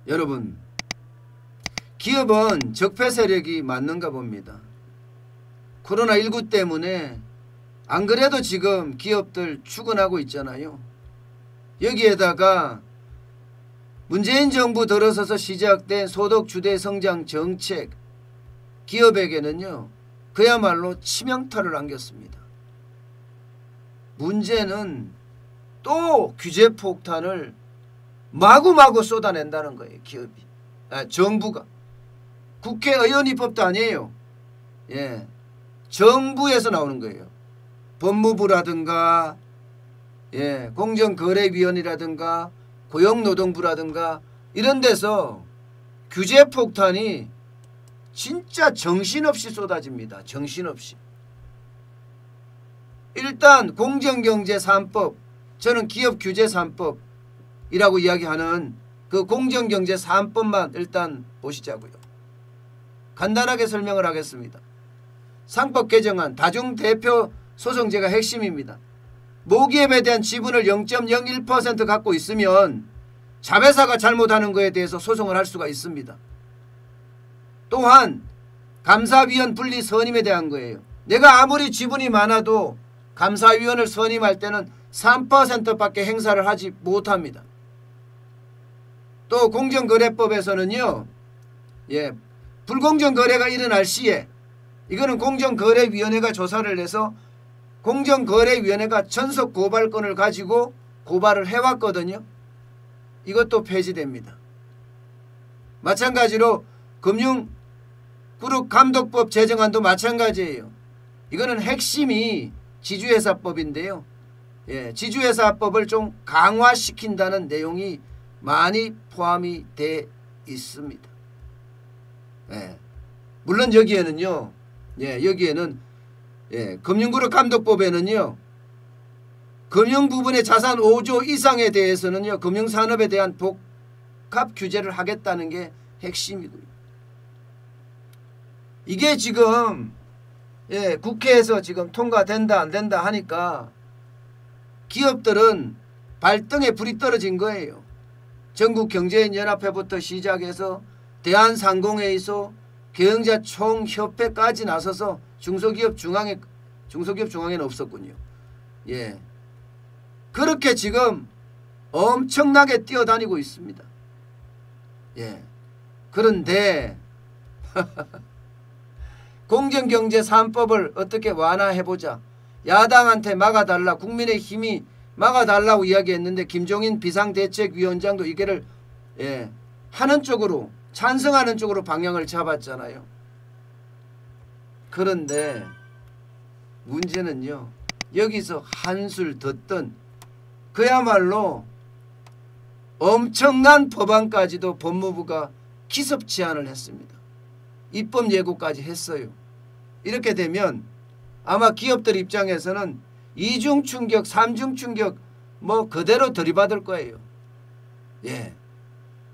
여러분, 기업은 적폐 세력이 맞는가 봅니다. 코로나19 때문에 안 그래도 지금 기업들 추근하고 있잖아요. 여기에다가 문재인 정부 들어서서 시작된 소득주대 성장 정책, 기업에게는요 그야말로 치명타를 안겼습니다. 문제는 또 규제 폭탄을 마구마구 쏟아낸다는 거예요. 기업이, 정부가. 국회의원 입법도 아니에요. 예, 정부에서 나오는 거예요. 법무부라든가 공정거래위원회라든가 고용노동부라든가 이런 데서 규제 폭탄이 진짜 정신없이 쏟아집니다. 정신없이. 일단 공정경제 3법, 저는 기업규제 3법이라고 이야기하는 그 공정경제 3법만 일단 보시자고요. 간단하게 설명을 하겠습니다. 상법 개정안, 다중대표 소송제가 핵심입니다. 모기업에 대한 지분을 0.01% 갖고 있으면 자회사가 잘못하는 것에 대해서 소송을 할 수가 있습니다. 또한 감사위원 분리 선임에 대한 거예요. 내가 아무리 지분이 많아도 감사위원을 선임할 때는 3%밖에 행사를 하지 못합니다. 또 공정거래법에서는요, 불공정 거래가 일어날 시에 이거는 공정거래위원회가 조사를 해서 공정거래위원회가 전속 고발권을 가지고 고발을 해왔거든요. 이것도 폐지됩니다. 마찬가지로 금융그룹감독법 제정안도 마찬가지예요. 이거는 핵심이 지주회사법인데요. 지주회사법을 좀 강화시킨다는 내용이 많이 포함이 돼 있습니다. 물론 여기에는요, 금융그룹감독법에는요, 금융 부분의 자산 5조 이상에 대해서는요, 금융산업에 대한 복합 규제를 하겠다는 게 핵심이고요. 이게 지금 국회에서 지금 통과된다 안 된다 하니까 기업들은 발등에 불이 떨어진 거예요. 전국경제인연합회부터 시작해서 대한상공회의소, 경영자총협회까지 나서서 중소기업 중앙에는 없었군요. 그렇게 지금 엄청나게 뛰어다니고 있습니다. 그런데 공정경제 3법을 어떻게 완화해보자. 야당한테 막아달라, 국민의힘이 막아달라고 이야기했는데 김종인 비상대책위원장도 이거를 하는 쪽으로, 찬성하는 쪽으로 방향을 잡았잖아요. 그런데 문제는요, 여기서 한술 더 뜬 그야말로 엄청난 법안까지도 법무부가 기습 제안을 했습니다. 입법 예고까지 했어요. 이렇게 되면 아마 기업들 입장에서는 2중 충격, 3중 충격 뭐 그대로 들이받을 거예요.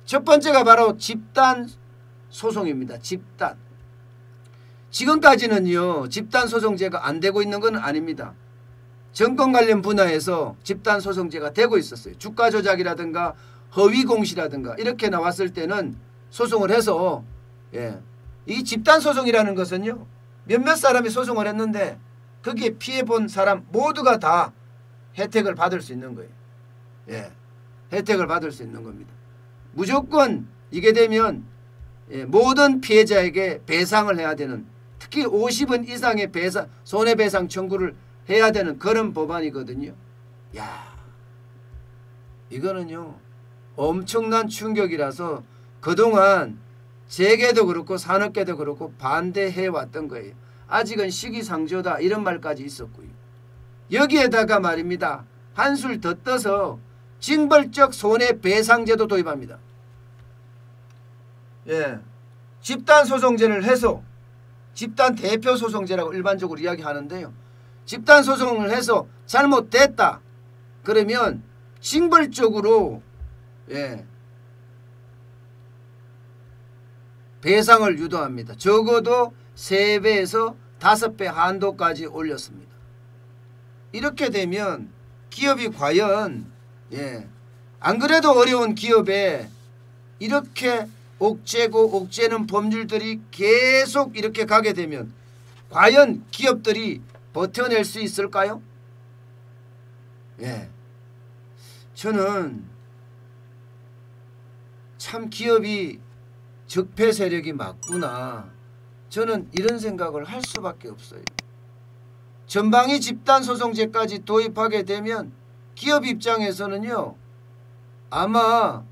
첫 번째가 바로 집단 소송입니다. 집단. 지금까지는요, 집단 소송제가 안 되고 있는 건 아닙니다. 정권 관련 분야에서 집단 소송제가 되고 있었어요. 주가 조작이라든가 허위 공시라든가 이렇게 나왔을 때는 소송을 해서, 이 집단 소송이라는 것은요, 몇몇 사람이 소송을 했는데 거기에 피해본 사람 모두가 다 혜택을 받을 수 있는 거예요. 혜택을 받을 수 있는 겁니다. 무조건 이게 되면 모든 피해자에게 배상을 해야 되는, 특히 50원 이상의 손해배상 청구를 해야 되는 그런 법안이거든요. 이거는요 엄청난 충격이라서 그동안 재계도 그렇고 산업계도 그렇고 반대해 왔던 거예요. 아직은 시기상조다 이런 말까지 있었고요. 여기에다가 말입니다, 한술 더 떠서 징벌적 손해배상제도 도입합니다. 집단소송제를 해서, 집단대표소송제라고 일반적으로 이야기하는데요, 집단소송을 해서 잘못됐다 그러면 징벌적으로 배상을 유도합니다. 적어도 3배에서 5배 한도까지 올렸습니다. 이렇게 되면 기업이 과연 안 그래도 어려운 기업에 이렇게 옥죄고 옥죄는 법률들이 계속 이렇게 가게 되면 과연 기업들이 버텨낼 수 있을까요? 저는 참 기업이 적폐 세력이 맞구나. 저는 이런 생각을 할 수밖에 없어요. 전방위 집단소송제까지 도입하게 되면 기업 입장에서는요. 아마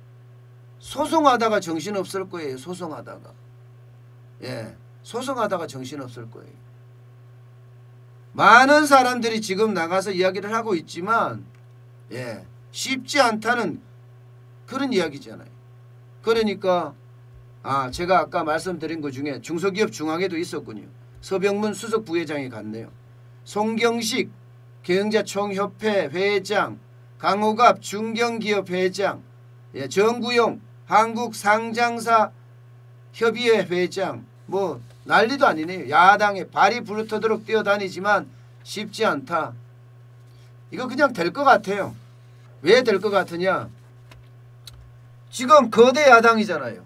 소송하다가 정신없을 거예요. 소송하다가. 소송하다가 정신없을 거예요. 많은 사람들이 지금 나가서 이야기를 하고 있지만 쉽지 않다는 그런 이야기잖아요. 그러니까 제가 아까 말씀드린 것 중에 중소기업 중앙에도 있었군요. 서병문 수석 부회장이 갔네요. 송경식 경영자총협회 회장, 강호갑 중견기업 회장, 정구용 한국상장사 협의회 회장, 뭐 난리도 아니네요. 야당에 발이 부르터도록 뛰어다니지만 쉽지 않다. 이거 그냥 될 것 같아요. 왜 될 것 같으냐? 지금 거대 야당이잖아요.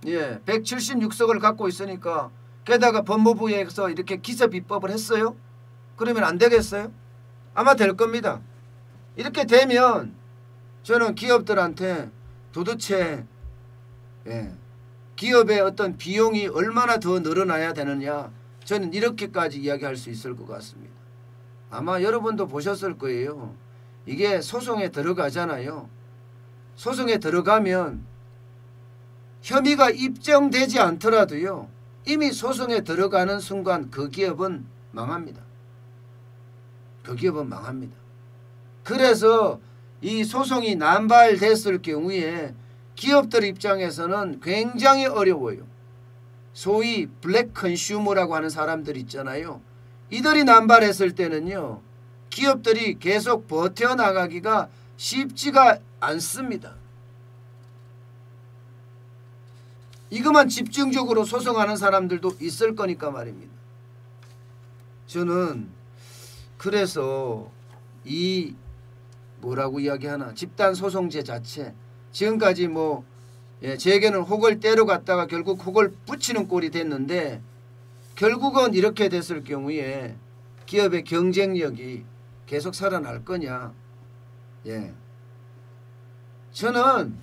176석을 갖고 있으니까 게다가 법무부에서 이렇게 기습 입법을 했어요. 그러면 안 되겠어요? 아마 될 겁니다. 이렇게 되면 저는 기업들한테 도대체 기업의 어떤 비용이 얼마나 더 늘어나야 되느냐, 저는 이렇게까지 이야기할 수 있을 것 같습니다. 아마 여러분도 보셨을 거예요. 이게 소송에 들어가잖아요. 소송에 들어가면 혐의가 입증되지 않더라도요. 이미 소송에 들어가는 순간 그 기업은 망합니다. 그 기업은 망합니다. 그래서 이 소송이 남발됐을 경우에 기업들 입장에서는 굉장히 어려워요. 소위 블랙 컨슈머라고 하는 사람들 있잖아요. 이들이 남발했을 때는요. 기업들이 계속 버텨나가기가 쉽지가 않습니다. 이것만 집중적으로 소송하는 사람들도 있을 거니까 말입니다. 저는 그래서 이 뭐라고 이야기하나 집단소송제 자체 지금까지 제게는 혹을 때려 갔다가 결국 혹을 붙이는 꼴이 됐는데 결국은 이렇게 됐을 경우에 기업의 경쟁력이 계속 살아날 거냐. 저는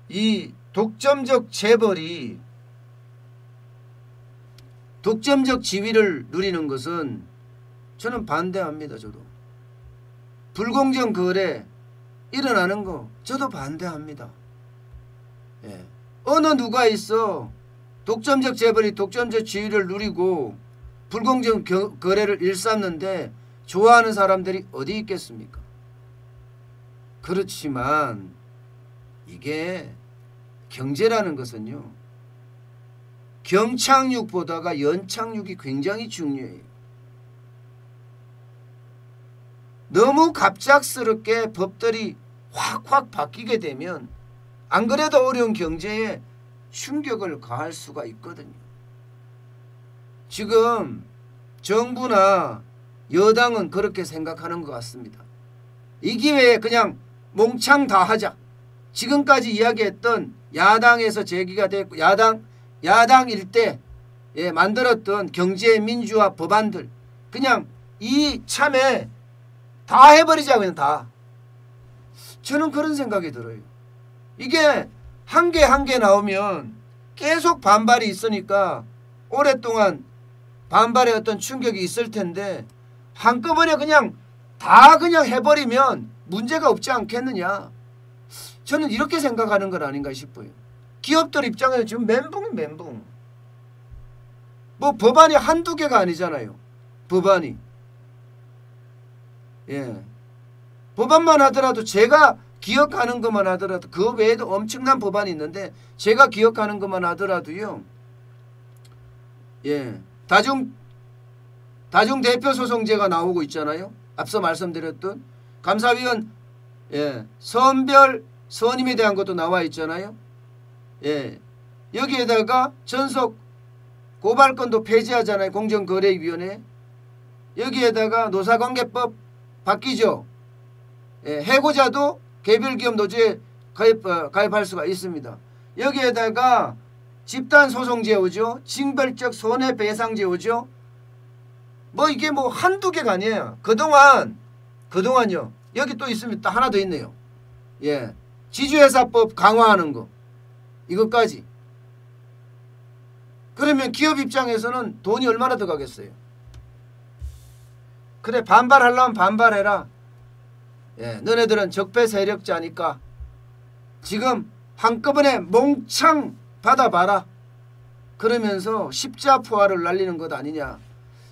이 독점적 재벌이 독점적 지위를 누리는 것은 저는 반대합니다. 저도 불공정 거래 일어나는 거 저도 반대합니다. 어느 누가 있어 독점적 재벌이 독점적 지위를 누리고 불공정 거래를 일삼는데 좋아하는 사람들이 어디 있겠습니까? 그렇지만 이게 경제라는 것은요. 경착륙보다가 연착륙이 굉장히 중요해요. 너무 갑작스럽게 법들이 확확 바뀌게 되면 안 그래도 어려운 경제에 충격을 가할 수가 있거든요. 지금 정부나 여당은 그렇게 생각하는 것 같습니다. 이 기회에 그냥 몽창 다 하자. 지금까지 이야기했던 야당에서 제기가 됐고 야당일 때 만들었던 경제 민주화 법안들 그냥 이 참에 다 해버리자. 그냥 다. 저는 그런 생각이 들어요. 이게 한 개 한 개 나오면 계속 반발이 있으니까 오랫동안 반발의 어떤 충격이 있을 텐데 한꺼번에 그냥 다 그냥 해버리면 문제가 없지 않겠느냐. 저는 이렇게 생각하는 건 아닌가 싶어요. 기업들 입장에서 지금 멘붕이 멘붕. 법안이 한두 개가 아니잖아요. 법안이. 법안만 하더라도 제가 기억하는 것만 하더라도 그 외에도 엄청난 법안이 있는데 제가 기억하는 것만 하더라도요. 다중대표소송제가 나오고 있잖아요. 앞서 말씀드렸던 감사위원 선별 선임에 대한 것도 나와 있잖아요. 여기에다가 전속 고발권도 폐지하잖아요. 공정거래위원회. 여기에다가 노사관계법 바뀌죠. 예, 해고자도 개별기업 노조에 가입할 수가 있습니다. 여기에다가 집단소송제 오죠. 징벌적 손해배상제 오죠. 뭐 이게 뭐 한두 개가 아니에요. 그동안요. 여기 또 있습니다. 하나 더 있네요. 예, 지주회사법 강화하는 거. 이것까지. 그러면 기업 입장에서는 돈이 얼마나 더 가겠어요. 그래, 반발하려면 반발해라. 예, 너네들은 적폐 세력자니까 지금 한꺼번에 몽창 받아봐라. 그러면서 십자포화를 날리는 것 아니냐.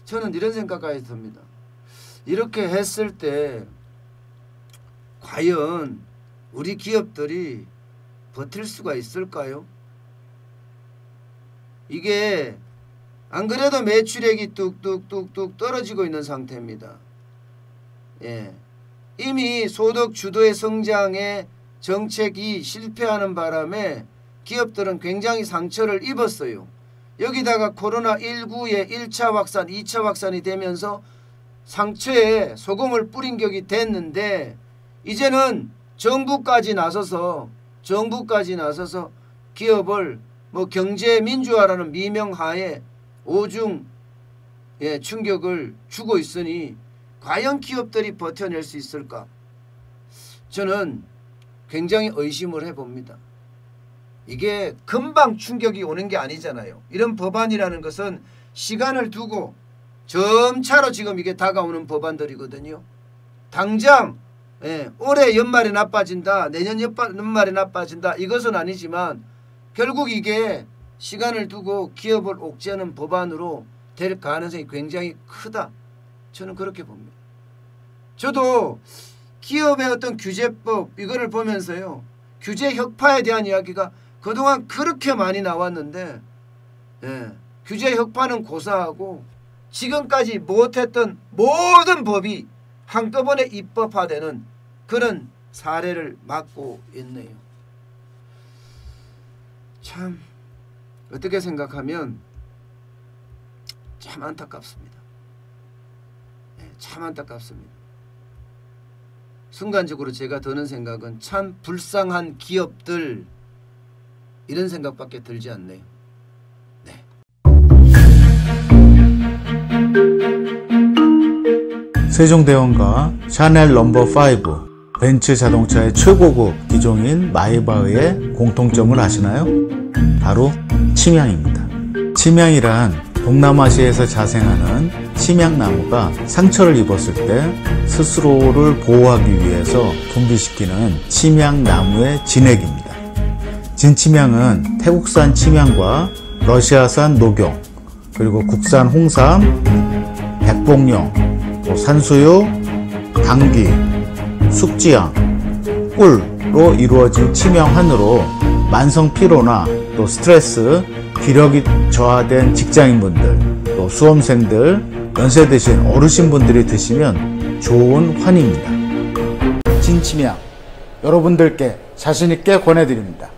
저는 이런 생각까지 듭니다. 이렇게 했을 때 과연 우리 기업들이 버틸 수가 있을까요? 이게 안 그래도 매출액이 뚝뚝뚝뚝 떨어지고 있는 상태입니다. 예. 이미 소득 주도의 성장에 정책이 실패하는 바람에 기업들은 굉장히 상처를 입었어요. 여기다가 코로나19의 1차 확산, 2차 확산이 되면서 상처에 소금을 뿌린 격이 됐는데 이제는 정부까지 나서서 기업을 뭐 경제민주화라는 미명하에 오중 충격을 주고 있으니 과연 기업들이 버텨낼 수 있을까? 저는 굉장히 의심을 해봅니다. 이게 금방 충격이 오는 게 아니잖아요. 이런 법안이라는 것은 시간을 두고 점차로 지금 이게 다가오는 법안들이거든요. 당장 올해 연말에 나빠진다, 내년 연말에 나빠진다, 이것은 아니지만 결국 이게 시간을 두고 기업을 옥죄하는 법안으로 될 가능성이 굉장히 크다. 저는 그렇게 봅니다. 저도 기업의 어떤 규제법 이거를 보면서요, 규제 혁파에 대한 이야기가 그동안 그렇게 많이 나왔는데 규제 혁파는 고사하고 지금까지 못했던 모든 법이 한꺼번에 입법화되는 그런 사례를 맞고 있네요. 참 어떻게 생각하면 참 안타깝습니다. 참 안타깝습니다. 순간적으로 제가 드는 생각은 참 불쌍한 기업들, 이런 생각밖에 들지 않네요. 네. 세종대왕과 샤넬 넘버5, 벤츠 자동차의 최고급 기종인 마이바흐의 공통점을 아시나요? 바로 침향입니다. 침향이란 동남아시아에서 자생하는 침향나무가 상처를 입었을 때 스스로를 보호하기 위해서 분비시키는 침향나무의 진액입니다. 진침향은 태국산 침향과 러시아산 녹용, 그리고 국산 홍삼, 백봉령, 산수유, 당귀, 숙지향, 꿀로 이루어진 침향환으로 만성 피로나 또 스트레스, 기력이 저하된 직장인분들, 또 수험생들, 연세 드신 어르신분들이 드시면 좋은 환입니다. 진침향, 여러분들께 자신있게 권해드립니다.